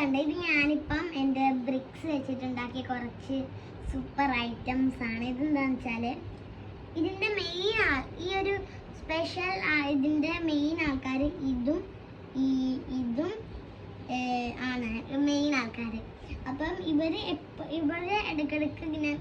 കണ്ട ഇത് ഞാനിപ്പം എൻ്റെ ബ്രിക്സ് വെച്ചിട്ടുണ്ടാക്കിയ കുറച്ച് സൂപ്പർ ഐറ്റംസ് ആണ്. ഇതെന്താണെന്ന് വെച്ചാൽ ഇതിൻ്റെ മെയിൻ ഈ ഒരു സ്പെഷ്യൽ ഇതിൻ്റെ മെയിൻ ആൾക്കാർ ഇതും ആണ് മെയിൻ ആൾക്കാർ. അപ്പം ഇവര് ഇടയ്ക്കിടയ്ക്ക് ഇങ്ങനെ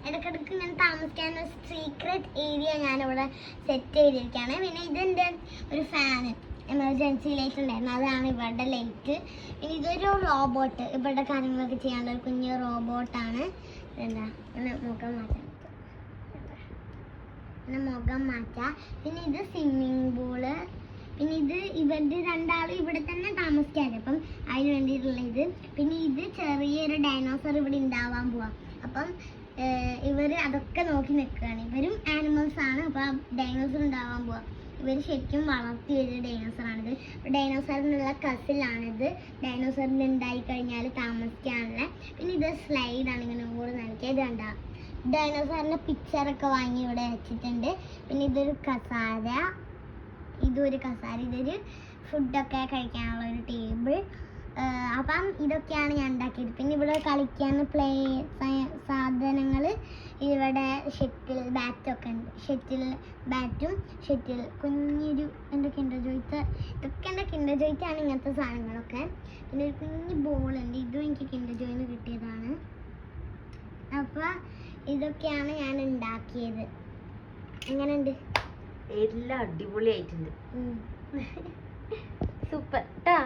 ഇടയ്ക്കിടയ്ക്ക് ഇങ്ങനെ താമസിക്കാൻ ഒരു സീക്രട്ട് ഏരിയ ഞാനിവിടെ സെറ്റ് ചെയ്തിരിക്കുകയാണ്. പിന്നെ ഇതെൻ്റെ ഒരു ഫാന് എമർജൻസി ലൈറ്റ് ഉണ്ടായിരുന്നു, അതാണ് ഇവരുടെ ലൈറ്റ്. പിന്നെ ഇതൊരു റോബോട്ട്, ഇവരുടെ കാര്യങ്ങളൊക്കെ ചെയ്യാനുള്ള ഒരു കുഞ്ഞു റോബോട്ടാണ്. എന്താ മുഖം മാറ്റാം. പിന്നെ ഇത് സ്വിമ്മിങ് പൂള്. പിന്നെ ഇത് ഇവരുടെ രണ്ടാളും ഇവിടെ തന്നെ താമസിക്കാറ്, അപ്പം അതിന് വേണ്ടിയിട്ടുള്ള ഇത്. പിന്നെ ഇത് ചെറിയൊരു ഡൈനോസർ ഇവിടെ ഉണ്ടാവാൻ പോവാം. അപ്പം ഇവർ അതൊക്കെ നോക്കി നിൽക്കുകയാണ്. ഇവരും ആനിമൽസ് ആണ്. അപ്പം ഡൈനോസർ ഉണ്ടാവാൻ പോവാം. ഇവർ ശരിക്കും വളർത്തി ഒരു ഡൈനോസറാണിത്. ഡൈനോസറിനുള്ള കസിലാണിത്. ഡൈനോസറിന് ഉണ്ടായി കഴിഞ്ഞാൽ താമസിക്കാനുള്ള. പിന്നെ ഇത് സ്ലൈഡാണ്, ഇങ്ങനെ ഓട് നനയ്ക്കുക. ഇത് കണ്ട ഡൈനോസറിൻ്റെ പിക്ചറൊക്കെ വാങ്ങി ഇവിടെ വെച്ചിട്ടുണ്ട്. പിന്നെ ഇതൊരു കസാര, ഇതൊരു ഫുഡൊക്കെ കഴിക്കാനുള്ള ഒരു ടേബിൾ. അപ്പം ഇതൊക്കെയാണ് ഞാൻ ഉണ്ടാക്കിയത്. പിന്നെ ഇവിടെ കളിക്കാൻ സാധനങ്ങൾ ഇവിടെ ഷട്ടിൽ ബാറ്റൊക്കെ ഉണ്ട്. ഷട്ടിൽ ബാറ്റും കുഞ്ഞൊരു എൻ്റെ കിൻഡർ ജോയ്സ്, ഇതൊക്കെ എൻ്റെ കിൻഡർ ജോയ്ക്കാണ് ഇങ്ങനത്തെ സാധനങ്ങളൊക്കെ. പിന്നെ ഒരു കുഞ്ഞ് ബോളുണ്ട്, ഇതും എനിക്ക് കിൻഡർ ജോയിന്ന് കിട്ടിയതാണ്. അപ്പോൾ ഇതൊക്കെയാണ് ഞാൻ ഉണ്ടാക്കിയത്. എങ്ങനെയുണ്ട്? എല്ലാം അടിപൊളിയായിട്ടുണ്ട്. സൂപ്പർ ട്ടാ.